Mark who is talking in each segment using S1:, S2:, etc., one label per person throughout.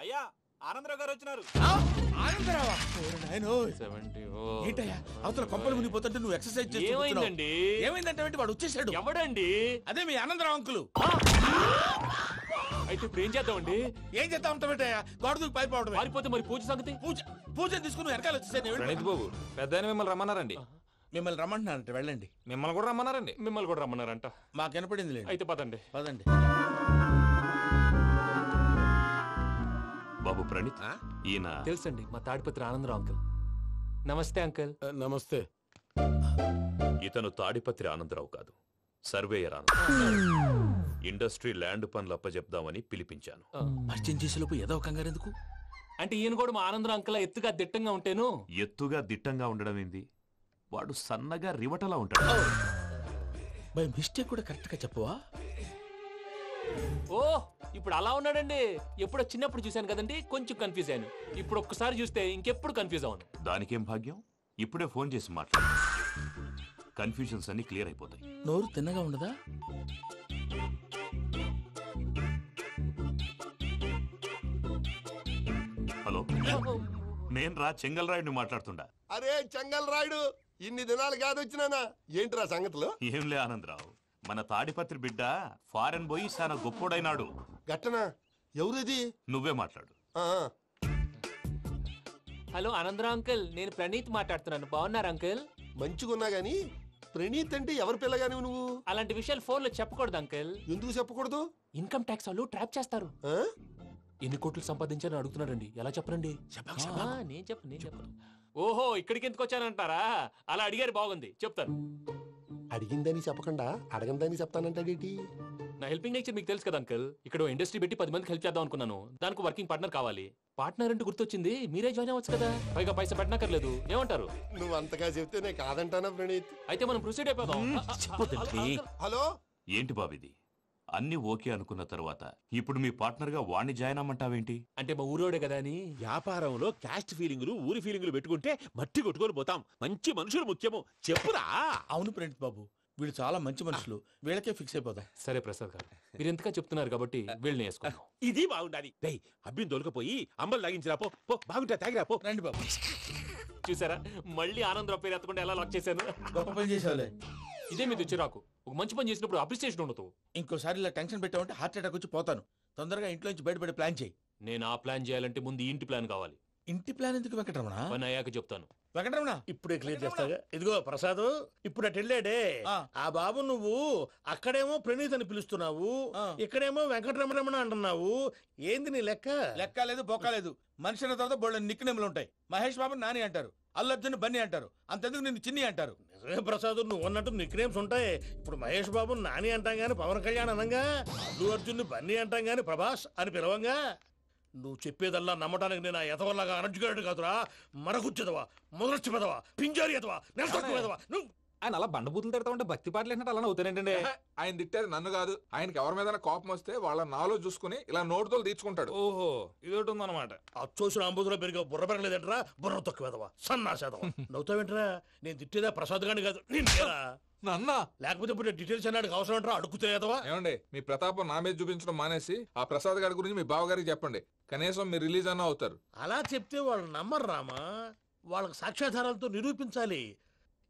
S1: అయ్యా ఆనందరావు గారు వచ్చినారు.
S2: ఏంటయ్యా అవతల కొంపలు మునిగిపోతుంటే నువ్వు ఎక్సర్సైజ్
S1: ఏమైందండి?
S2: ఏమైందంటే వాడు వచ్చేసాడు.
S1: ఎవడండి?
S2: అదే మీ ఆనందరావు అంకులు.
S1: అయితే ఇప్పుడు ఏం చేద్దామండి?
S2: ఏం చేస్తా ఉంటావేటయ్యా? గోడ దూకి పైపోవడం.
S1: పారిపోతే మరి పూజ సంగతి?
S2: పూజ తీసుకుని వెనకాల వచ్చేసాను.
S3: ప్రణీత్ బాబు పెద్ద మిమ్మల్ని రమ్మన్నారండి.
S2: మిమ్మల్ని రమ్మంటున్నారంట, వెళ్ళండి.
S3: మిమ్మల్ని కూడా రమ్మన్నారండి.
S1: మిమ్మల్ని కూడా రమ్మన్నారంట.
S2: మాకు వినపడింది లేదు.
S1: అయితే పదండి.
S2: పదండి.
S4: బాబు ప్రణీత్, ఈయన
S1: తెలుసండి, మా తాడిపత్రి ఆనందరావు అంకుల్. నమస్తే అంకుల్.
S2: నమస్తే.
S4: ఇతను తాడిపత్రి ఆనందరావు కాదు, సర్వేయర్ ఆనందరావు. ఇండస్ట్రీ ల్యాండ్ పనులు అప్పచెప్దామని పిలిపించాను.
S2: పరిచయం చేసేలోపు ఏదో కంగారు ఎందుకు?
S1: అంటే ఈయన కూడా మా ఆనందరావు అంకుల్ ఎత్తుగా దిట్టంగా ఉంటేను.
S4: ఎత్తుగా దిట్టంగా ఉండడం ఏంది, వాడు సన్నగా రివటలా ఉంటాడు.
S2: బై మిస్టేక్ కూడా కరెక్ట్ గా చెప్పవా?
S1: ఓ ఇప్పుడు అలా ఉన్నాడండి. ఎప్పుడో చిన్నప్పుడు చూశాను కదండి, కొంచెం కన్ఫ్యూజ్ అయ్యాను. ఇప్పుడు ఒక్కసారి చూస్తే ఇంకెప్పుడు కన్ఫ్యూజ్ అవ్వను.
S4: దానికేం భాగ్యం, ఇప్పుడే ఫోన్ చేసి మాట్లాడు. కన్ఫ్యూజన్స్ అన్ని క్లియర్ అయిపోతాయి.
S2: నోరు తిన్నగా ఉండదా?
S4: హలో, నేను రా చెంగల్ రాయుడిని మాట్లాడుతుండా.
S5: అరే చెంగల్ రాయుడు, ఇన్ని దినాలు కాదు వచ్చినానా? ఏంట్రా సంగతులు?
S4: ఏంలే ఆనందరావు, మన తాడిపత్రి బిడ్డ ఫారెన్ పోయి చాలా గొప్పోడైనాడు.
S5: గట్టనా? ఎవరిది?
S4: నువ్వే మాట్లాడు.
S1: హలో ఆనందరావు అంకుల్, నేను ప్రణీత్ మాట్లాడుతున్నాను. బాగున్నారు అంకుల్?
S5: మంచిగున్నా గాని ప్రణీత్ అంటే ఎవరి పిల్లగాని నువ్వు?
S1: అలాంటి విషయాలు ఫోన్ లో చెప్పకూడదు అంకుల్.
S5: ఎందుకు చెప్పకూడదు?
S1: ఇన్కమ్ ట్యాక్స్ వాళ్ళు ట్రాప్ చేస్తారు. ఎన్ని కోట్లు సంపాదించాలని అడుగుతున్నారండి. ఎలా చెప్పరండి? నేను చెప్పను. ఓహో, ఇక్కడికి ఎందుకు వచ్చానంటారా? అలా అడిగారు, బాగుంది, చెప్తాను.
S5: అడిగిందని చెప్పకుండా అడగందని చెప్తానంటాడేటి?
S1: నా హెల్పింగ్ నేచర్ మీకు తెలుసు కదా అంకుల్. ఇక్కడ ఇండస్ట్రీ పెట్టి 10 మందికి హెల్ప్ చేద్దాం అనుకున్నాను. దానికి వర్కింగ్ పార్ట్నర్ కావాలి. పార్ట్నర్ అంటే గుర్తొచ్చింది, మీరే జాయిన్ అవ్వచ్చు కదా. పైగా పైసా పెట్టనక్కర్లేదు. ఏమంటారు?
S5: నువ్వు అంతగా చెప్తేనే కాదంటానా ప్రణీత్?
S1: అయితే మనం ప్రొసీడ్ అయిపోదాం.
S5: హలో,
S4: ఏంటి బాబిది? అన్ని ఓకే అనుకున్న తర్వాత ఇప్పుడు మీ పార్ట్నర్ గా వాణ్ణి జాయిన్ అమ్మంటావేంటి?
S1: అంటే మా ఊరోడే కదా అని.
S6: వ్యాపారంలో క్యాస్ట్ ఫీలింగులు, ఊరి ఫీలింగులు పెట్టుకుంటే మట్టి కొట్టుకొని పోతాం. మంచి మనుషులు ముఖ్యము. చెప్పురా.
S2: అవును ప్రణీత్ బాబు, వీళ్ళు చాలా మంచి మనుషులు. వీళ్ళకే ఫిక్స్ అయిపోదాం.
S1: సరే ప్రసాద్ గారు, మీరు ఎంతగా చెప్తున్నారు కాబట్టి వీళ్ళని వేసుకుందాం.
S6: ఇది బాగుండాలి. డేయ్, అబ్బిని దొలకపోయి అంబలు తాగించిరా పో. బాగుంటా, తాగిరా పో.
S2: రండి బాబు.
S1: చూసారా, మళ్ళీ ఆనందరావు పేరు ఎత్తకుండా ఎలా లాక్ చేశాను.
S2: గొప్ప పని చేసేవాళ్ళే.
S1: ఇదే మీద చిరాకు. ఒక మంచి పని చేసినప్పుడు అప్రిసియేషన్ ఉండదు.
S2: ఇంకోసారి ఇలా టెన్షన్ పెట్టామంటే హార్ట్ అటాక్ వచ్చి పోతాను. తొందరగా ఇంట్లో నుంచి బయటపడే ప్లాన్ చేయి.
S1: నేను ఆ ప్లాన్ చేయాలంటే ముందు ఇంటి ప్లాన్ కావాలి.
S2: ఇంటి ప్లాన్ ఎందుకు వెంకటరమణ?
S1: పని అయ్యాక చెప్తాను.
S2: వెంకటరమణ
S6: ఇప్పుడే క్లియర్ చేస్తాగా. ఇదిగో ప్రసాద్, ఇప్పుడు అటు వెళ్ళాడే ఆ బాబు, నువ్వు అక్కడేమో ప్రణీత్ అని పిలుస్తున్నావు, ఇక్కడేమో వెంకటరమణ అంటున్నావు. ఏంది నీ లెక్క?
S2: లెక్క లేదు, బొక్క లేదు. మనిషి అన్న తర్వాత బోళ్ళ నిక్నెములు ఉంటాయి. మహేష్ బాబు నాని అంటారు, అల్లు అర్జున్ బన్నీ అంటారు, అంతెందుకు నిన్ను చిన్ని అంటారు.
S6: నిజమే ప్రసాద్, నువ్వు అన్నట్టు నిక్నేమ్స్ ఉంటాయి. ఇప్పుడు మహేష్ బాబు నాని అంటాం గాని పవన్ కళ్యాణ్ అనంగా, అల్లు అర్జున్ బన్నీ అంటాం గాని ప్రభాస్ అని పిలవంగా. నువ్వు చెప్పేదల్లా నమ్మటానికి నేను ఎతవల్లాగా అనర్జుకేటెడ్ కాదురా. మరగుచ్చదవా, మొదలచ్చి పెదవా, పింజారి ఎదవా, నెలసొక్కుదవా నువ్వు.
S3: ఆయన అలా బండబూతులు తిడతా ఉంటే భక్తి పాటలు ఏంటంటే అలా అవుతానంటే.
S7: ఆయన తిట్టేది నన్ను కాదు, ఆయనకి ఎవరి మీద కోపం వస్తే వాళ్ళ నాలో చూసుకుని ఇలా నోటుతో తీర్చుకుంటాడు.
S3: ఓహో, ఇదొకటి ఉందన్నమాట.
S6: అచ్చోసిన అంబుధులో పెరిగే బుర్ర పెరగలేదంటరా, బుర్ర తొక్కువేదవా, సన్నాసేదవా. నవ్వుతావేంట్రా? నేను తిట్టేదా ప్రసాద్ గాని కాదు, నిన్నేరా.
S7: నన్నా
S6: లేకపోతే ఇప్పుడు డీటెయిల్స్ అన్నాడు అవసరం అంటారా? అడుగుతాయేదవా?
S7: ఏమండి, మీ ప్రతాపం నా మీద చూపించడం మానేసి ఆ ప్రసాద్ గారి గురించి మీ బావగారికి చెప్పండి. కనీసం మీరు రిలీజ్ అన్న అవుతారు.
S6: అలా చెప్తే వాళ్ళు నమ్మరు రామా. వాళ్ళకి సాక్ష్యాధారాలతో నిరూపించాలి.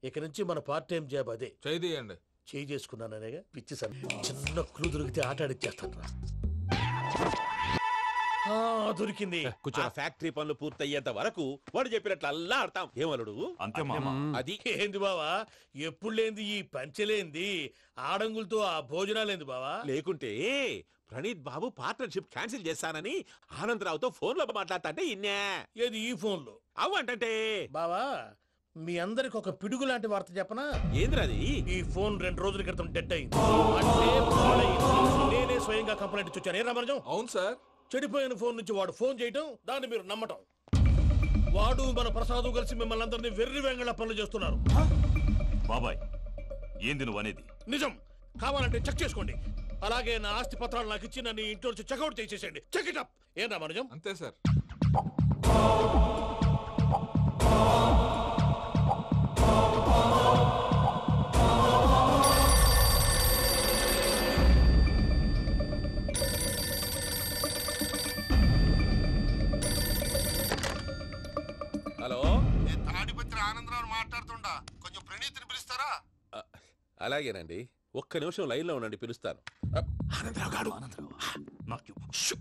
S6: ఇక నుంచి మన పార్ట్ టైం జాబ్ అదే.
S7: చేయండి.
S6: చేయి చేసుకున్నాననేగా పిచ్చి సార్. చిన్న క్లూ దొరికితే ఆట ఆడిచ్చేస్తాను రా. దొరికింది.
S3: ఆ ఫ్యాక్టరీ పనులు పూర్తయ్యేంత వరకు వాడు చెప్పినట్లు అల్లా ఆడతాం. ఏమలుడు
S4: అంతే మామ.
S6: అది ఏంది బావా, ఎప్పుడు లేంది ఈ పంచలేంది, ఆడంగులతో ఆ భోజనాలేంది బావా?
S3: లేకుంటే ప్రణీత్ బాబు పార్ట్నర్షిప్ క్యాన్సిల్ చేస్తానని ఆనందరావుతో ఫోన్ లో మాట్లాడతా ఇన్నే.
S6: ఏది ఈ ఫోన్ లో?
S3: అవ్వంటే
S6: బావా, మీ అందరికి ఒక పిడుగు లాంటి వార్త చెప్పనా?
S3: ఏంద్రది?
S6: ఈ ఫోన్ 2 రోజుల క్రితం డెడ్ అయింది. అంటే పాడైంది. నేనే స్వయంగా కంప్లైంట్ ఇచ్చాను. ఏ రామరాజం?
S7: అవును సార్.
S6: చెడిపోయిన ఫోన్ నుంచి వాడు ఫోన్ చేయటం, దాన్ని మీరు నమ్మటం. వాడు మన ప్రసాదు కలిసి మిమ్మల్ని అందరినీ వెర్రి వెంగళ పనులు చేస్తున్నారు.
S4: బాబాయ్, ఏంది నువ్వు అనేది?
S6: నిజం. కావాలంటే చెక్ చేసుకోండి. అలాగే నా ఆస్తి పత్రాలు నాకు ఇచ్చి నన్ను ఇంట్లో నుంచి చెక్అౌట్ చేసేసేయండి. Check it up. ఏం రామరాజం?
S7: అంతే సార్.
S3: అలాగేనండి, ఒక్క నిమిషం లైన్లో ఉండండి, పిలుస్తాను.
S8: ఆనందరావు గారు షూ!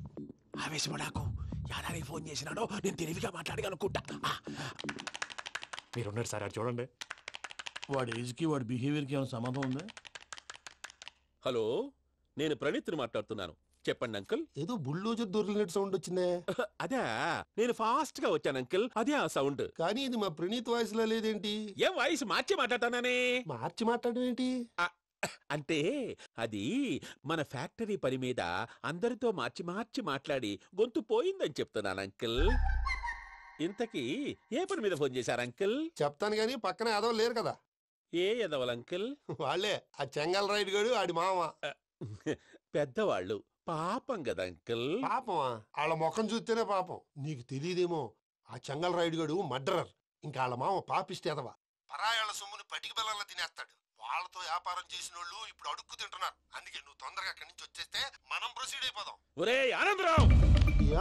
S8: ఆవేశపడాకు. యాదానికి ఫోన్ చేసినాడో నేను తెలివిగా మాట్లాడగలనుకుంటా.
S1: మీరున్నారు సార్, అది చూడండి.
S6: వాడి ఏజ్కి వాడి బిహేవియర్కి ఏమైనా సంబంధం ఉందా?
S3: హలో, నేను ప్రణీత్ని మాట్లాడుతున్నాను. చెప్పండి అంకుల్.
S5: ఏదో బుల్డోజర్ దొరికినట్టు సౌండ్ వచ్చిందే.
S3: అదే, నేను ఫాస్ట్ గా వచ్చాను అంకుల్, అదే ఆ సౌండ్.
S5: కానీ ఇది మా ప్రణీత్ వాయిస్ లో లేదేంటి?
S3: ఏం వాయిస్ మార్చి మాట్లాడతానని?
S5: మార్చి మాట్లాడడం ఏంటి?
S3: అంటే అది మన ఫ్యాక్టరీ పని మీద అందరితో మార్చి మార్చి మాట్లాడి గొంతు పోయిందని చెప్తున్నాను అంకుల్. ఇంతకీ ఏ పని మీద ఫోన్ చేశారు అంకుల్?
S5: చెప్తాను గానీ పక్కన ఏదో లేరు కదా.
S3: ఏ ఎదవల్ అంకుల్?
S5: వాళ్ళే ఆ చెంగల్ రైడ్ గడు ఆడి మామ.
S3: పెద్దవాళ్ళు, పాపం కదా అంకుల్.
S5: పాపమా? వాళ్ళ ముఖం చూస్తేనే పాపం. నీకు తెలియదేమో, ఆ చెంగల్ రైడ్ గడు మర్డరర్. ఇంకా వాళ్ళ మామ పాపిస్తేదవా. పరాయాళ్ళ సొమ్ముని పటికి బెల్లంలో తినేస్తాడు. వాళ్ళతో వ్యాపారం చేసిన వాళ్ళు ఇప్పుడు అడుక్కు తింటున్నారు. అందుకే నువ్వు తొందరగా అక్కడి నుంచి వచ్చేస్తే మనం ప్రొసీడ్ అయిపోదాం.
S3: ఒరే ఆనందరావు!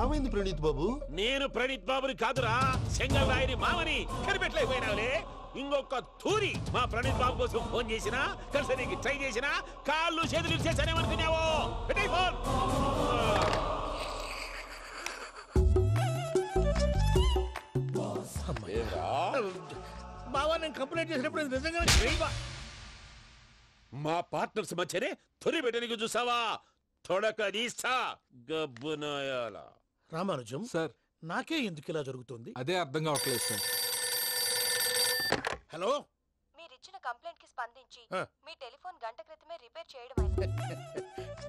S5: ఏమైంది ప్రణీత్ బాబు?
S3: నేను ప్రణీత్ బాబుని కాదురా, సెంగల్ రాయని మామని. కనిపెట్టలేకపోయినావులే. ఇంకొక తూరి మా ప్రణీత్ బాబు కోసం ఫోన్ చేసినా, కలిసి ట్రై చేసినా కాళ్ళు చేతులు చేశానేమనుకున్నావో. పెట్టే ఫోన్.
S6: బావా, నేను కంప్లైంట్ చేసినప్పుడు ఇది నిజంగానే చేయవా?
S3: మా పార్ట్నర్స్ మధ్యనే తొలి పెట్టడానికి చూసావా? తొడక నీస్తా గబ్బునాయాల.
S6: రామానుజం
S7: సార్,
S6: నాకే ఎందుకు ఇలా జరుగుతుంది?
S7: అదే అర్థం కావట్లేదు సార్.
S6: హలో,
S9: మీరిచ్చిన కంప్లైంట్ కి స్పందించి
S6: ఆ.
S9: మీ టెలిఫోన్ గంట క్రితమే రిపేర్ చేయడం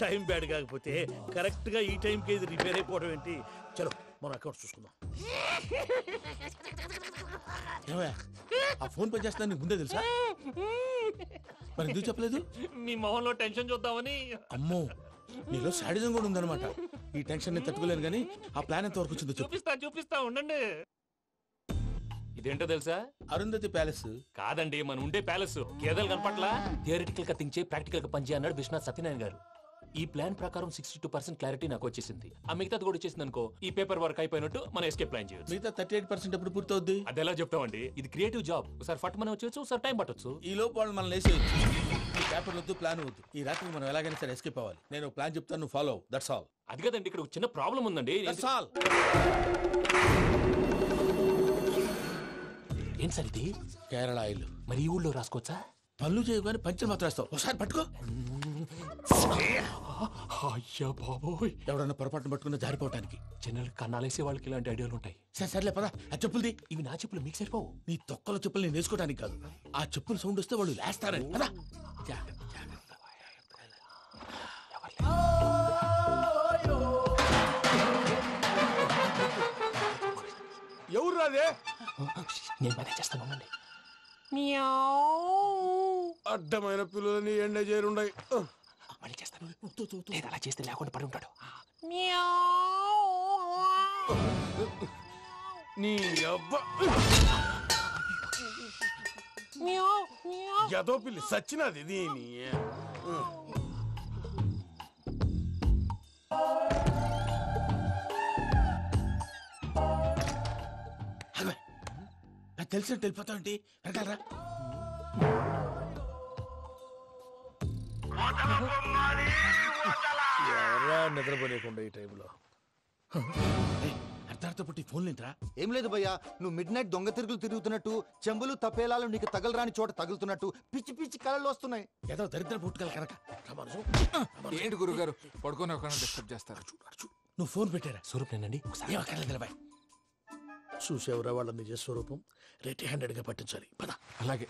S6: టైం బ్యాడ్ కాకపోతే కరెక్ట్ గా ఈ టైం కి ఇది రిపేర్ అయిపోవడం ఏంటి? చలో మన అకౌంట్ చూసుకుందాం. ఏమయ్య, ఆ ఫోన్ పని చేస్తున్నా నీకు ముందే తెలుసా? మరి ఎందుకు చెప్పలేదు?
S1: మీ మొహంలో టెన్షన్ చూద్దామని.
S6: అమ్మో, నీలో శాడిజం కూడా ఉందన్నమాట. ఈ టెన్షన్ నేను తట్టుకోలేను కానీ ఆ ప్లాన్ ఎంత వరకు వచ్చిందో చెప్పు.
S1: చూపిస్తా ఉండండి. ఇదేంటో తెలుసా?
S6: అరుంధతి ప్యాలెస్
S1: కాదండి, మన ఉండే ప్యాలెస్. గేదెలు కనపట్లా? థియరిటికల్ గా థింక్ చేయి, ప్రాక్టికల్ గా పనిచేయి అన్నాడు విశ్వనాథ్ సత్యనారాయణ గారు. ఈ ప్లాన్ ప్రకారం 62% క్లారిటీ నాకు వచ్చేసింది. ఆ మిగతాది కూడా వచ్చేసింది అనుకో, ఈ పేపర్ వర్క్ అయిపోయినట్టు మనం ఎస్కేప్ ప్లాన్ చేయొచ్చు.
S6: మిగతా 38% ఎప్పుడు పూర్తవుద్ది?
S1: అది ఎలా చెప్తామండి? ఇది క్రియేటివ్ జాబ్. ఒకసారి ఫట్ మనం వచ్చేచ్చు, ఒకసారి టైం పట్టొచ్చు.
S6: ఈ లోపు వాళ్ళు మనం లేసేయచ్చు. ఈ పేపర్ వద్దు, ప్లాన్ వద్దు. ఈ రాత్రి మనం ఎలాగైనా సరే ఎస్కేప్ అవ్వాలి. నేను ప్లాన్ చెప్తాను, నువ్వు ఫాలో. That's all.
S1: అది కదండి, ఇక్కడ ఒక చిన్న ప్రాబ్లం ఉందండి.
S6: That's all.
S1: ఏం సార్ ఇది?
S6: కేరళ ఆయిల్.
S1: మరి ఈ ఊళ్ళో రాసుకోవచ్చా?
S6: పనులు చేయగానే పంచర్ మాత్రం వేస్తావు. ఒకసారి పట్టుకో.
S1: అయ్యా బాబోయ్,
S6: ఎవడన్నా పొరపాటున పట్టుకున్న జారిపోవటానికి.
S1: జనరల్ కన్నాలేసే వాళ్ళకి ఇలాంటి ఐడియాలు ఉంటాయి.
S6: సర్లే పదా, ఆ చెప్పులది.
S1: ఇవి నా చెప్పులు, మీకు సరిపోవు.
S6: నీ తొక్కల చెప్పులు నేను వేసుకోవడానికి కాదు, ఆ చెప్పులు సౌండ్ వస్తే వాళ్ళు లేస్తారని. పదా.
S5: ఎవరు రాదే?
S1: నేను మేనేజ్ చేస్తాను, ఉండండి.
S5: అడ్డమైన పిల్లలని ఎండ చేరుండయి.
S1: మళ్ళీ చేస్తాను. లేదు, అలా చేస్తే లేకుండా పడి ఉంటాడు.
S5: నీ అబ్బా ఎదో పిల్లి సచ్చినది దీని.
S6: నాకు తెలిసినట్టు వెళ్ళిపోతావంటి. వెనకాలరా.
S5: ఎవరా నిద్రపోలేకుండా ఈ టైంలో?
S6: అర్ధార్థ పుట్టి ఫోన్ లేంట్రా.
S10: ఏం లేదు భయ్యా, నువ్వు మిడ్ నైట్ దొంగ తిరుగులు తిరుగుతున్నట్టు, చెంబులు తపేలాలు నీకు తగలరాని చోట తగులుతున్నట్టు పిచ్చి పిచ్చి కళలు వస్తున్నాయి.
S6: ఏదో దరిద్ర పుట్టుకల కనుక.
S7: ఏంటి గురుగారు పడుకొని ఒక డిస్టర్బ్ చేస్తారు?
S6: నువ్వు ఫోన్ పెట్టారా?
S1: స్వరూప్ నేనండి.
S6: ఏమక్కర్లేదు బాయ్. చూసేవరా వాళ్ళ నిజ స్వరూపం. రెట్టి హ్యాండెడ్ గా పట్టించాలి. పద.
S7: అలాగే.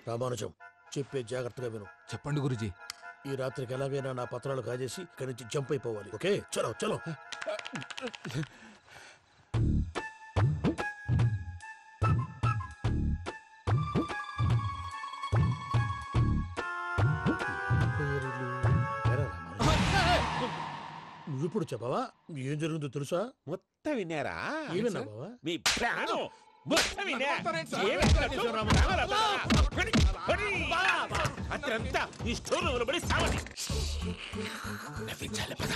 S6: రామానుజం, చెప్పే జాగ్రత్తగా విను.
S7: చెప్పండి గురుజీ.
S6: ఈ రాత్రికి ఎలాగైనా నా పత్రాలు కాజేసి ఇక్కడి నుంచి జంప్ అయిపోవాలి. ఓకే, చలో చలో. ఇప్పుడు చెప్పవా ఏం జరుగుతుందో తెలుసా?
S3: మొత్తం విన్నారా?
S6: ఏమన్నా బావా?
S3: మీ ప్లాను మొత్తం విన్నా. అత్రంతా ఈ స్టోర్ రూమ్ లో పడి సావండి.
S6: నవ్వించాలి పద.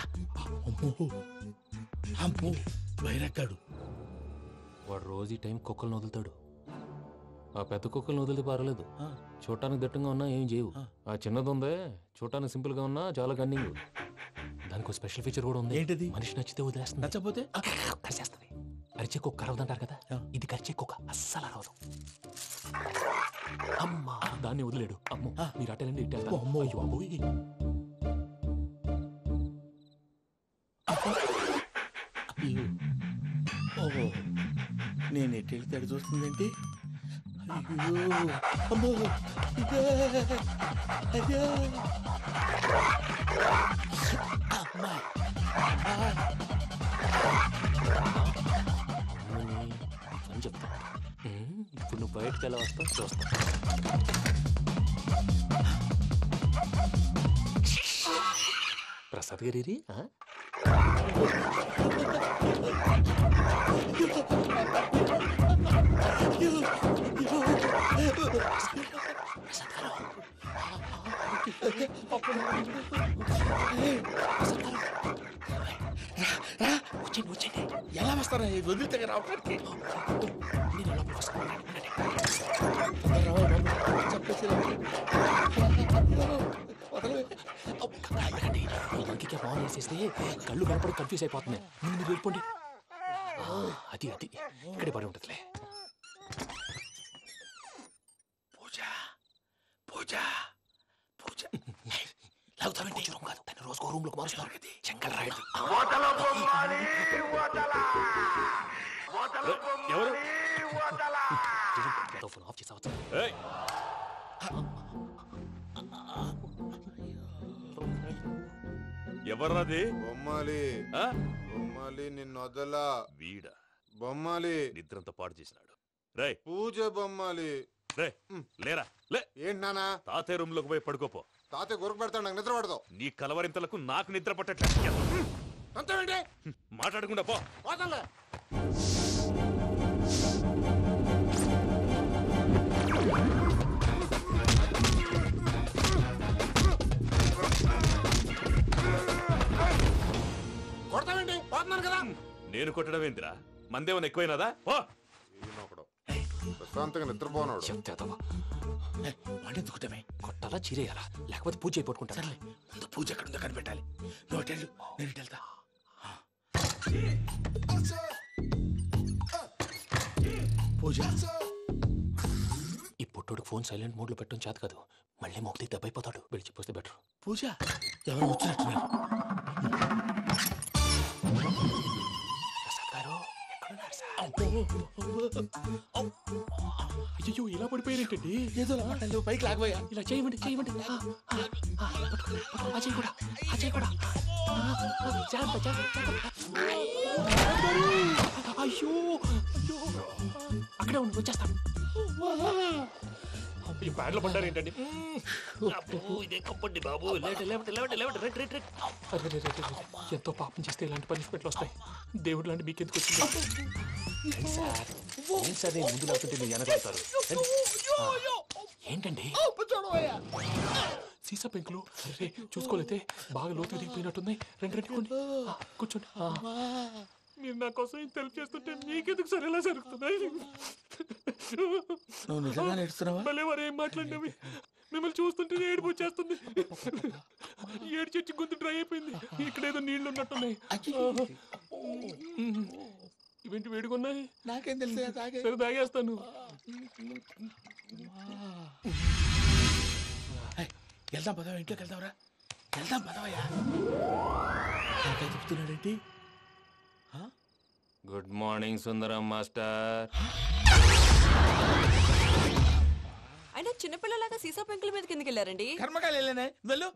S6: అమ్మో వైరక్కాడు.
S1: వాడు రోజు ఈ టైం కుక్కలను వదులుతాడు. ఆ పెద్ద కుక్కలను వదిలితే పర్వాలేదు, చూడటానికి దట్టంగా ఉన్నా ఏం చేయవు. ఆ చిన్నది ఉందే చూడటానికి సింపుల్ గా ఉన్నా చాలా కన్నింగ్. దానికి ఒక స్పెషల్ ఫీచర్ కూడా ఉంది.
S6: ఏంటిది?
S1: మనిషి నచ్చితే వదిలేస్తుంది,
S6: నచ్చపోతే
S1: కరిచేస్తుంది. అరిచే కుక్క అరవదంటారు కదా, ఇది కరిచే కుక్క అస్సలు అరవదు. అమ్మా దాన్ని వదిలేడు. అమ్మో మీరు అటెండి ఇట్టేస్తారు. అమ్మో అయ్యో అబ్బోయ్.
S6: ఓహో నేను ఎట్టెళ్ళి తడి చూస్తుందేంటి? అయ్యో అమ్మో అయ్యో అమ్మా
S1: అని చెప్తా. ఇప్పుడు నువ్వు బయటకు ఎలా వస్తావు చూస్తా. ప్రసాద్ గారి వచ్చండి.
S6: ఎలా వస్తారా? వదిలితే రావడానికి
S1: ఇంకే ఫోన్ చేసేస్తే కళ్ళు కనపడి కన్ఫ్యూజ్ అయిపోతున్నాయి. ముందు మీరు వెళ్ళిపోండి. అది అది ఇక్కడే పడి ఉంటుందిలే.
S6: పూజ పూజ పూజ
S1: లాగుతామంటే రూమ్ కాదు, తన రోజుకో రూమ్ లోకి మారుస్తున్నారు కదా. చెంగల్ రాయడు.
S3: ఎవరు?
S1: ఫోన్ ఆఫ్ చేసావచ్చు.
S3: ఎవర్రాది?
S11: బొమ్మాలి బొమ్మాలి నిన్ను వదలా.
S3: వీడ
S11: బొమ్మాలి
S3: నిద్రంతా పాడు చేసినాడు. రే
S11: పూజ బొమ్మాలి.
S3: రే లేరా లే.
S11: ఏంటి నానా?
S3: తాతయ్య రూమ్ లోకి పోయి పడుకోపో.
S11: తాతయ్య గురకు పెడతాడు, నాకు నిద్ర పడదు.
S3: నీ కలవరింతలకు నాకు నిద్ర పట్టట్లేదు.
S11: అంతేంటి?
S3: మాట్లాడకుండా పో.
S11: పోతాలే. కొడతావేంటి? పోతున్నాను కదా.
S3: నేను కొట్టడం ఏందిరా? మందేమన్నా ఎక్కువైనదా? పో.
S11: ప్రశాంతంగా నిద్రపోనాడు.
S6: వాడెందుకుంటామే?
S1: కొట్టాలా చీరేయాలా లేకపోతే పూజ అయిపోట్టుకుంటా.
S6: సర్లే ముందు పూజ ఎక్కడ ఉందో కనిపెట్టాలి. నువ్వు అటెళ్ళు, నేను ఇటు వెళ్తా. పూజ
S1: ఈ పుట్టోడు ఫోన్ సైలెంట్ మోడ్ లో పెట్టడం చేత కాదు, మళ్ళీ మోగితే దెబ్బైపోతాడు. విడిచిపోతే బెటర్.
S6: పూజ ఎవరు వచ్చినట్టున్నారు?
S1: ప్రసాద్ గారు ఎక్కడున్నారు సార్? అయ్యో ఇలా పడిపోయారేంటండి?
S6: ఏదో మాటలు పైకి లాగబోయా.
S1: ఇలా చేయమండి చేయమండి. అజయ్ కూడా అజయ్ కూడా అయ్యో అయ్యో అక్కడే ఉండి వచ్చేస్తాను. ఈ బ్యాగ్లో పడ్డారు ఏంటండి? ఇదే కప్పండి బాబు. ఎంతో పాపం చేస్తే ఇలాంటి పనిష్మెంట్లు వస్తాయి. దేవుడు లాంటి మీకెందుకు వచ్చింది సార్? నేను ముందు లేకుంటే మీరు వెనకాడతారు. ఏంటండి సీసా పెంకులు? అరే చూసుకోలేతే బాగా లోతు దిగిపోయినట్టున్నాయి. రెండు కూర్చోండి. మీరు నా కోసం ఇంత హెల్ప్ చేస్తుంటే మీకెందుకు సరే ఎలా జరుగుతున్నాయి?
S6: నువ్వు నిజంగా నేర్చుతున్నావా?
S1: మళ్ళీ వారు ఏం మాట్లాడినవి మిమ్మల్ని చూస్తుంటే ఏడుపు వచ్చేస్తుంది. ఏడు చెట్టు గొంతు డ్రై అయిపోయింది. ఇక్కడ ఏదో నీళ్లు ఉన్నట్టున్నాయి. ఇవేంటి వేడుకున్నాయి?
S6: నాకేం తెలుసు.
S1: సరే తాగేస్తాను.
S6: వెళ్దాం పదవా, ఇంట్లోకి వెళ్దాంరా. వెళ్దాం పదవయ్యా. చెప్తున్నాడేంటి?
S1: గుడ్ మార్నింగ్ సుందరం మాస్టర్.
S12: అయినా చిన్నపిల్లలాగా సీసా పెంకుల మీద కిందకి వెళ్ళారండి.
S2: కర్మకాయలు వెళ్ళానే వెళ్ళు.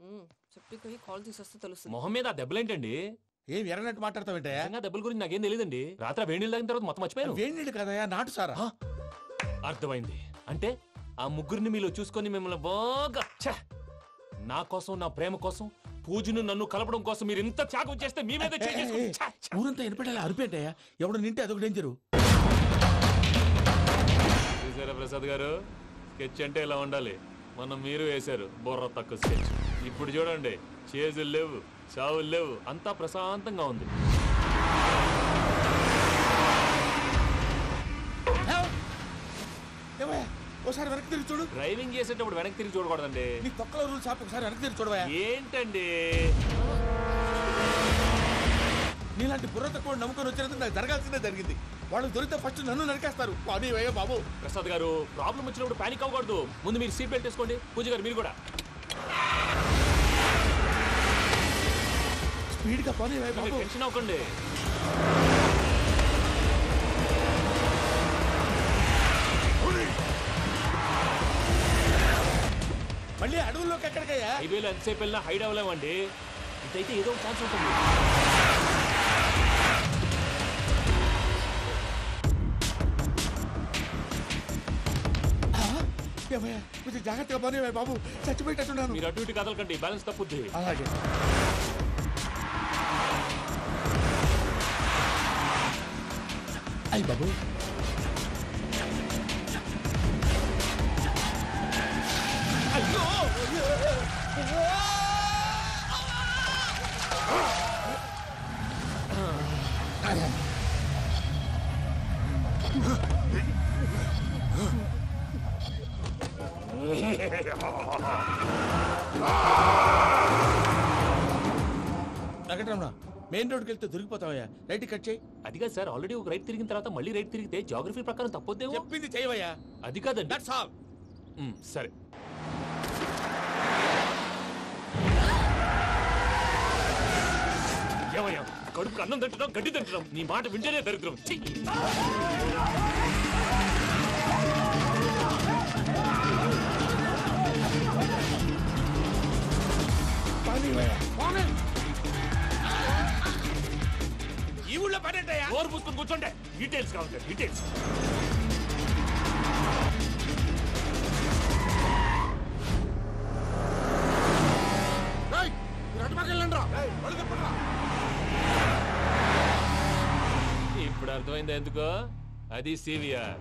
S12: చెప్పి కాల్ తీసేస్తే తెలుస్తుంది.
S1: మొహం మీద ఆ దెబ్బలేంటండి?
S2: ఏం ఎర్రనట్టు మాట్లాడతావేంటయా?
S1: దెబ్బల గురించి నాకేం తెలియదండి. రాత్రి వేడి నీళ్ళు తాగిన తర్వాత మొత్తం మర్చిపోయాను.
S2: వేడి నీళ్ళు కదయా, నాటు సారా.
S1: అర్థమైంది. అంటే ఆ ముగ్గురిని మీలో చూసుకొని మిమ్మల్ని బాగా నా కోసం నా ప్రేమ కోసం పూజను నన్ను కలపడం కోసం మీరు ఇంత త్యాగం చేస్తే మీ మీద
S2: ఊరంతా వినపడేలా అరిపేటయ్యా ఎవడు నింటే అదొక డేంజరు.
S1: చూసారా ప్రసాద్ గారు, స్కెచ్ అంటే ఇలా ఉండాలి. మనం మీరు వేశారు బుర్ర తక్కువ స్కెచ్. ఇప్పుడు చూడండి, చేజులు లేవు, చావులు లేవు, అంతా ప్రశాంతంగా ఉంది.
S2: ఒకసారి వెనక్కి తిరిగి చూడు.
S1: డ్రైవింగ్ చేసేటప్పుడు వెనక్కి తిరిగి చూడకూడదండి.
S2: నీ తొక్కలో రూల్స్ ఆపి ఒకసారి వెనక్కి తిరిగి చూడవా.
S1: ఏంటండి
S2: నీలాంటి బుర్ర తక్కువ నమ్ముకొని వచ్చినందుకు నాకు జరగాల్సిందే జరిగింది. వాళ్ళు దొరికితే ఫస్ట్ నన్ను నరికేస్తారు. అయ్యో బాబు.
S1: ప్రసాద్ గారు, ప్రాబ్లం వచ్చినప్పుడు పానిక్ అవ్వకూడదు. ముందు మీరు సీట్ బెల్ట్ వేసుకోండి. పూజ గారు మీరు కూడా
S2: స్పీడ్ గా పని
S1: టెన్షన్ అవ్వకండి.
S2: మళ్ళీ అడవుల్లోకి ఎక్కడికయ్యా?
S1: హైవేలో ఎంతసేపు వెళ్ళినా హైడ్ అవ్వలేమండి. ఇదైతే ఏదో ఒక ఛాన్స్ ఉంటుంది.
S2: కొంచెం జాగ్రత్తగా పని బాబు, చచ్చిపోయేటట్టున్నాను.
S1: మీరు అటు ఇటు కదలకండి, బ్యాలెన్స్ తప్పుద్ది.
S2: అలాగే. అయ్యి బాబు, అయ్యో వెంకటరమణ, మెయిన్ రోడ్కి వెళ్తే దొరికిపోతావయ్యా. రైట్ కట్ చేయి.
S1: అది కాదు సార్, ఆల్రెడీ ఒక రైట్ తిరిగిన తర్వాత మళ్ళీ రైట్ తిరిగితే జాగ్రఫీ ప్రకారం తప్పొద్దేమో.
S2: చెప్పింది చేయవయ్యా.
S1: అది కాదండి.
S2: That's all.
S1: సరే. ఏమయ్యా, కడుపుకి అన్నం తింటున్నాం, గడ్డి తింటున్నాం, నీ మాట వింటేనే దరిద్రం.
S2: ఈ ఊళ్ళో పడేటయ్యా.
S1: ఓరు పుస్తకం కూర్చోండి, డీటెయిల్స్ కావాలి, డీటెయిల్స్. ఇప్పుడు అర్థమైందా ఎందుకో? అది సివిఆర్.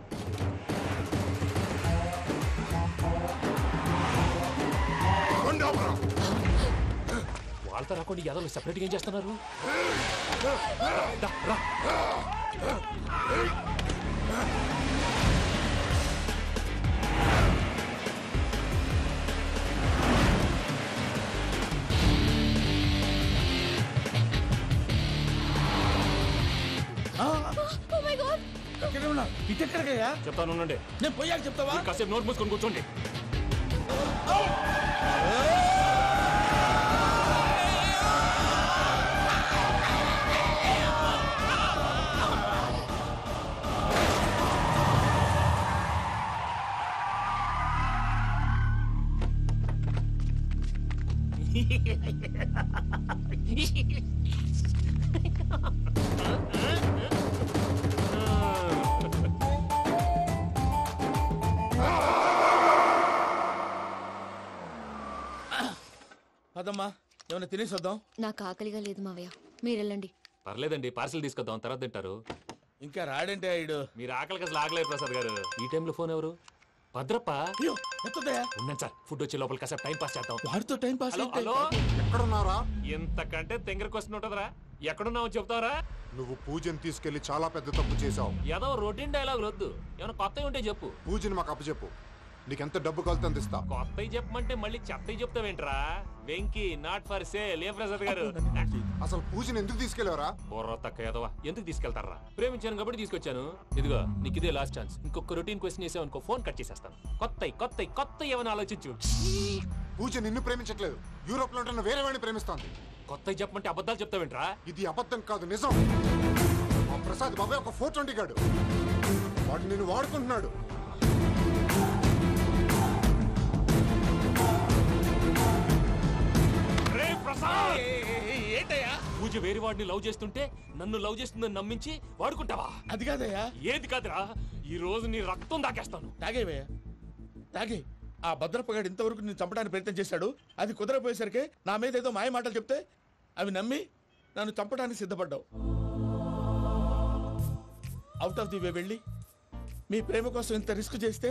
S1: వాళ్ళతో రాకుండా యాదవులు సెపరేట్గా ఏం చేస్తున్నారు?
S2: ఇటెక్కడికయ్యా?
S1: చెప్తాను ఉండండి.
S2: నేను పోయాక చెప్తావా?
S1: కాసేపు నోట్ మూసుకొని కూర్చోండి.
S2: అదమ్మా, ఏమైనా తినేసి వద్దాం.
S12: నాకు ఆకలిగా లేదు మావయ్య, మీరు వెళ్ళండి.
S1: పర్లేదండి, పార్సిల్ తీసుకొద్దాం, తర్వాత తింటారు.
S2: ఇంకా రాడంటే ఆయుడు.
S1: మీరు ఆకలికి అసలు ఆగలేదు ప్రసాద్ గారు. ఈ టైంలో ఫోన్ ఎవరు? భద్రప్ప. ఉన్నాను సార్, ఫుడ్ వచ్చే లోపల కాసేపు టైం పాస్ చేద్దాం.
S2: వాడితో టైం పాస్.
S1: హలో,
S11: ఎక్కడున్నారా?
S1: ఇంతకంటే తెంగర క్వశ్చన్ ఉంటుందిరా. ఎక్కడున్నావు చెప్తావరా?
S11: నువ్వు పూజని తీసుకెళ్లి చాలా పెద్ద తప్పు చేశావు.
S1: ఏదో రొటీన్ డైలాగ్ వద్దు, ఏమైనా కొత్తవి ఉంటే చెప్పు.
S11: పూజని మాకు అప్పచెప్పు, నీకెంత డబ్బు కలితే అందిస్తా.
S1: కొత్తవి చెప్పమంటే మళ్ళీ చెత్తవి చెప్తావేంట్రా? Venky not for sale. ఏ ప్రసాద్ గారు,
S11: అసలు పూజని ఎందుకు తీసుకెళ్లేవరా?
S1: బుర్ర తక్క ఏదవా, ఎందుకు తీసుకెళ్తారా? ప్రేమించాను కాబట్టి తీసుకొచ్చాను. ఇదిగో నీకు ఇదే లాస్ట్ ఛాన్స్. ఇంకొక రొటీన్ క్వశ్చన్ చేసావు అనుకో, ఫోన్ కట్ చేసేస్తాను. కొత్త ఏమైనా ఆలోచించు.
S11: పూజ నిన్ను ప్రేమించట్లేదు, యూరోప్ లో ఉంటున్న వేరే వాడిని ప్రేమిస్తోంది.
S1: కొత్తవి చెప్పమంటే అబద్ధాలు చెప్తావేంట్రా?
S11: ఇది అబద్ధం కాదు, నిజం. మా ప్రసాద్ బాబాయ్ ఒక 420 గాడు, వాడు నిన్ను వాడుకుంటున్నాడు.
S2: ఏంటయ్యా?
S1: పూజ వేరే వాడిని లవ్ చేస్తుంటే నన్ను లవ్ చేస్తుందని నమ్మించి వాడుకుంటావా?
S2: అది కాదయ్యా.
S1: ఏది కాదురా, ఈ రోజు నీ రక్తం దాకేస్తాను.
S2: తాగేవయ్యా, తాగే. ఆ భద్రప్పగాడు ఇంతవరకు నేను చంపడానికి ప్రయత్నం చేశాడు. అది కుదరపోయేసరికి నా మీద ఏదో మాయ మాటలు చెప్తే అవి నమ్మి నన్ను చంపడానికి సిద్ధపడ్డావు. అవుట్ ఆఫ్ ది వే వెళ్ళి మీ ప్రేమ కోసం ఇంత రిస్క్ చేస్తే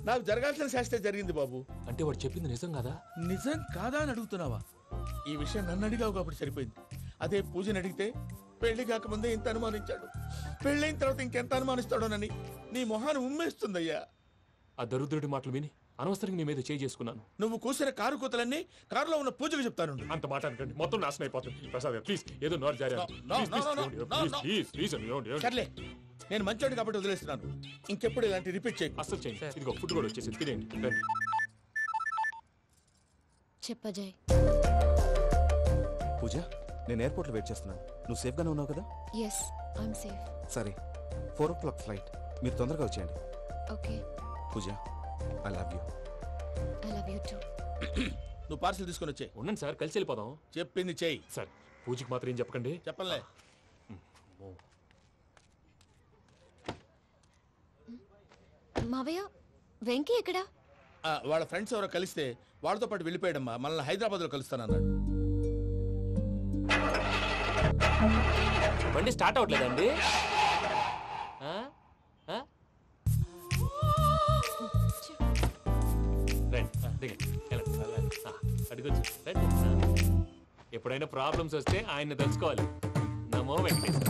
S2: నాకు జరగాల్సిన శాస్త్రే జరిగింది బాబు.
S1: అంటే వాడు చెప్పింది నిజం కదా?
S2: నిజం కాదా అని అడుగుతున్నావా? ఈ విషయం నన్ను అడిగావు కాబట్టి సరిపోయింది. అదే పూజని అడిగితే పెళ్లి కాకముందే ఇంత అనుమానించాడు, పెళ్ళైన తర్వాత ఇంకెంత అనుమానిస్తాడోనని నీ మొహాన్ని ఉమ్మేస్తుందయ్యా.
S1: ఆ దరిద్రుడి మాటలు విని అనవసరంగా మీ మీద చేయి చేసుకున్నాను.
S2: నువ్వు కూసిన కారు కూతలన్నీ కారులో ఉన్న పూజకు చెప్తాను.
S1: అంత మాట అనకండి, మొత్తం నాశనం అయిపోతుంది. ప్రసాద్ ప్లీజ్ ఏదో నోరు జారీ.
S2: సర్లే, నేను మంచోడు కాబట్టి వదిలేస్తున్నాను. ఇంకెప్పుడు ఇలాంటి రిపీట్ చేయి.
S1: అసలు చేయండి. ఇదిగో ఫుడ్ కూడా వచ్చేసి తినేయండి. రండి.
S13: చెప్పజాయ్.
S10: పూజ, నేను ఎయిర్పోర్ట్లో వెయిట్ చేస్తున్నాను. నువ్వు సేఫ్గానే ఉన్నావు కదా?
S13: Yes, I'm safe.
S10: సరే, 4 o'clock ఫ్లైట్. మీరు తొందరగా వచ్చేయండి.
S13: Okay.
S10: Pooja, I love you.
S13: I love you too.
S2: నువ్వు పార్సల్ తీసుకొని వచ్చే.
S1: ఉండండి సార్, కలిసి వెళ్ళిపోదాం.
S2: చెప్పింది చెయ్యి.
S1: సార్ పూజకి మాత్రం ఏం చెప్పకండి.
S2: చెప్పలే.
S13: మావయ్య, వెంకీ ఎక్కడా?
S2: వాళ్ళ ఫ్రెండ్స్ ఎవరో కలిస్తే వాళ్ళతో పాటు వెళ్ళిపోయాడమ్మా. మనల్ని హైదరాబాద్ లో కలుస్తానన్నాడు.
S1: బండి స్టార్ట్ అవ్వట్లేదండి. అడుగొచ్చు. ఎప్పుడైనా ప్రాబ్లమ్స్ వస్తే ఆయన్ని తెలుసుకోవాలి. నమో వెంకటేశ్వర.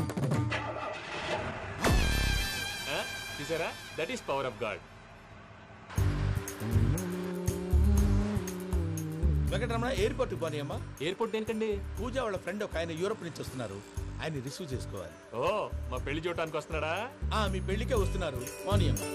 S1: చూసారా, that is power of God.
S2: Venkataramana, airport పోనీ అమ్మా.
S1: ఎయిర్పోర్ట్ దేనికండి?
S2: పూజ వాళ్ళ ఫ్రెండ్ ఒక ఆయన యూరోప్ నుంచి వస్తున్నారు, ఆయన రిసీవ్ చేసుకోవాలి.
S1: ఓ, మా పెళ్లి చూడటానికి వస్తున్నాడా?
S2: మీ పెళ్లికే వస్తున్నారు. పోనీ అమ్మా.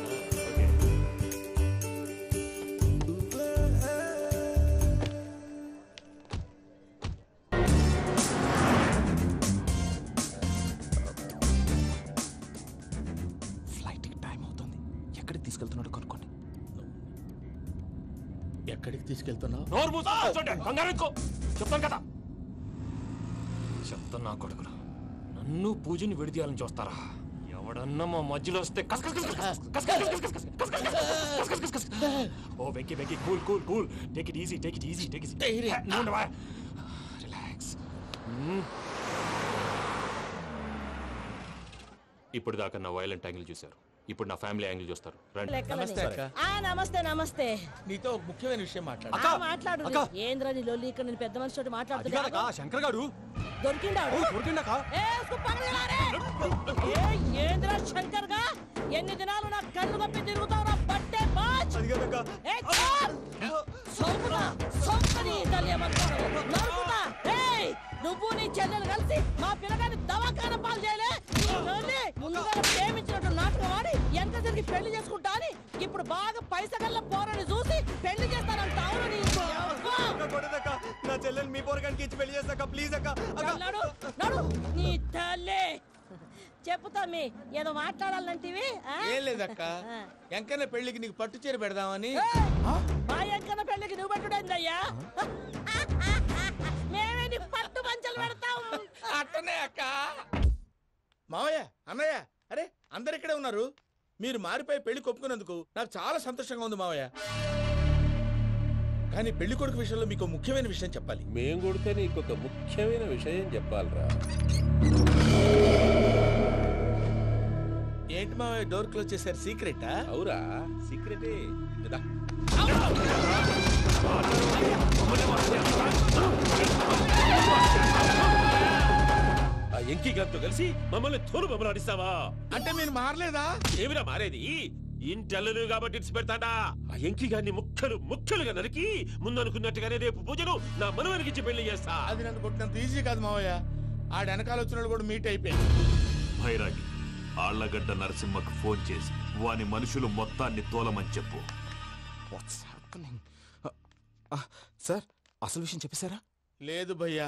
S10: ఫ్లైట్కి టైం అవుతుంది. ఎక్కడికి తీసుకెళ్తున్నాడో కనుక్కోండి.
S2: ఎక్కడికి తీసుకెళ్తున్నావు?
S1: చెప్తాను కదా. చెప్తాను నా కొడుకులు. నన్ను పూజని విడిదీయాలని చూస్తారా? ఎవడన్నా మా మధ్యలో వస్తే ఓ Venky Venky, cool cool cool, take it easy, take it easy, take it easy. Relax. ఇప్పుడు దాకా నా వైలెంట్ యాంగిల్ చూశారు, ఇప్పుడు నా ఫ్యామిలీ యాంగిల్ చూస్తారు.
S2: నమస్తే అక్క.
S14: నమస్తే నమస్తే.
S2: నీతో ఒక ముఖ్యమైన విషయం
S14: మాట్లాడు. ఏంద్రా నీ లొల్లి? ఇక్కడ నేను పెద్ద మనిషి మాట్లాడుతున్నా.
S10: శంకర్ గారు
S14: దొరికిందాడు. ఏంద్రా శంకర్ గా? ఎన్ని దినాలు నా కళ్ళు కప్పి తిరుగుతావు? పట్టే బాచ్. నువ్వు నీ చెల్లెలు కలిసి మా పిల్లగాని దవాఖాన పాలు చేయలే. ముందుగా ప్రేమించినట్టు నాటకం ఆడి ఎంత తిరిగి పెళ్లి చేసుకుంటా అని ఇప్పుడు బాగా పైసగల్ల పోరని చూసి పెళ్లి చేస్తానంట.
S10: నా చెల్లెలు మీ పోరగానికి ఇచ్చి పెళ్లి చేస్తాక ప్లీజ్ అక్క.
S14: నడు నీ తల్లి. చెప్పుతా మీ ఏదో మాట్లాడాలంటివి.
S2: ఏం లేదక్క, ఎంకన్న పెళ్లికి నీకు పట్టు చీర పెడదామని.
S14: మా ఎంకన్న పెళ్లికి నువ్వు పెట్టుడైందయ్యా? మేమే నీ పట్టు పంచలు పెడతాం.
S2: అట్టనే అక్క. మావయ్య, అన్నయ్య, అరే అందరు ఇక్కడే ఉన్నారు. మీరు మారిపోయి పెళ్లి కొప్పుకున్నందుకు నాకు చాలా సంతోషంగా ఉంది మావయ్య. కానీ పెళ్లి కొడుకు విషయంలో మీకు ముఖ్యమైన విషయం చెప్పాలి.
S3: మేం కొడితే నీకు ఒక ముఖ్యమైన విషయం చెప్పాలరా.
S2: ఏంటి మావయ్య డోర్ క్లోజ్ చేశారు? సీక్రెటా?
S3: అవురా, సీక్రెటే. ఆ ఎంకీ గారితో కలిసి మమ్మల్ని తోలు బొమ్మలాడిస్తావా?
S2: అంటే మీరు మారలేదా?
S3: ఏమిరా మారేది? ఇంటల్లు కాబట్టి ఇట్స్ పెడతాడా? ఆ ఎంకీ గారిని ముక్కలుగా నరికి ముందనుకున్నట్టుగానే రేపు పూజను నా మనవనికిచ్చి పెళ్లి చేస్తా.
S2: అది నన్ను కొట్టినంత ఈజీ కాదు మావయ్య. ఆడ వెనకాల వచ్చిన కూడా మీట్ అయిపోయింది.
S4: భైరాగి, ఆళ్లగడ్డ నరసింహకు ఫోన్ చేసి వాని మనుషులు మొత్తాన్ని తోలమని చెప్పు.
S10: సార్, అసలు విషయం చెప్పేశారా?
S2: లేదు భయ్యా,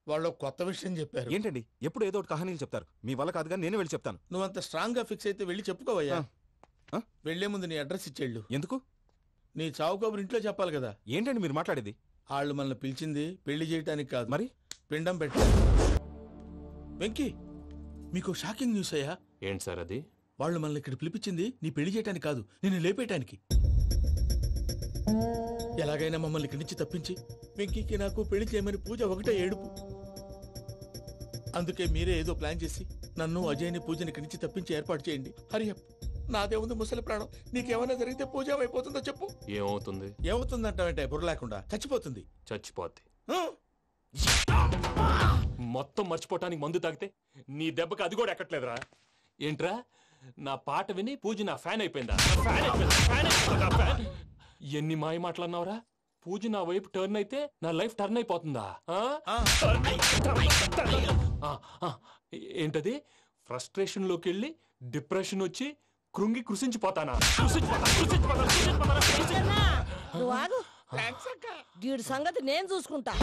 S2: వాళ్ళు కొత్త విషయం చెప్పారు.
S10: ఏంటండి ఎప్పుడు ఏదో ఒకటి కహానీలు చెప్తారు? మీ వల్ల కాదు కానీ నేనే వెళ్ళి చెప్తాను.
S2: నువ్వంత స్ట్రాంగ్ గా ఫిక్స్ అయితే వెళ్ళి చెప్పుకోవయ్యా. వెళ్లే ముందు నీ అడ్రస్ ఇచ్చేళ్ళు.
S10: ఎందుకు?
S2: నీ చావు కబురు ఇంట్లో చెప్పాలి కదా.
S10: ఏంటండి మీరు మాట్లాడేది?
S2: వాళ్ళు మనల్ని పిలిచింది పెళ్లి చేయటానికి కాదు,
S10: మరి
S2: పిండం పెట్టారు. వెంకీ, మీకు షాకింగ్ న్యూస్ అయ్యా.
S1: ఏంటి సార్ అది?
S2: వాళ్ళు మనల్ని ఇక్కడ పిలిపించింది నీ పెళ్లి చేయటానికి కాదు, నిన్ను లేపేయటానికి. ఎలాగైనా మమ్మల్ని ఇక్కడి నుంచి తప్పించి వెంకీకి నాకు పెళ్లి చేయమని పూజ ఒకటే ఏడుపు. అందుకే మీరే ఏదో ప్లాన్ చేసి నన్ను అజయ్ని పూజని ఇక్కడి నుంచి తప్పించి ఏర్పాటు చేయండి. హరియప్, నాదే ఉంది ముసలి ప్రాణం. నీకేమైనా జరిగితే పూజ అయిపోతుందో చెప్పు.
S1: ఏమవుతుంది?
S2: ఏమవుతుందంటావంటే బుర్ర లేకుండా చచ్చిపోతుంది.
S1: చచ్చిపోద్ది. మొత్తం మర్చిపోవటానికి మందు తాగితే నీ దెబ్బకి అది కూడా ఎక్కట్లేదురా. ఏంట్రా, నా పాట విని పూజ నా ఫ్యాన్ అయిపోయిందా? ఎన్ని మాయ మాటలన్నావురా? పూజ నా వైపు టర్న్ అయితే నా లైఫ్ టర్న్ అయిపోతుందా? ఏంటది? ఫ్రస్ట్రేషన్ లోకి వెళ్ళి డిప్రెషన్ వచ్చి కృంగి కృషించిపోతానా?
S14: నువ్వు ఆగు. వీడి సంగతి నేను చూసుకుంటా.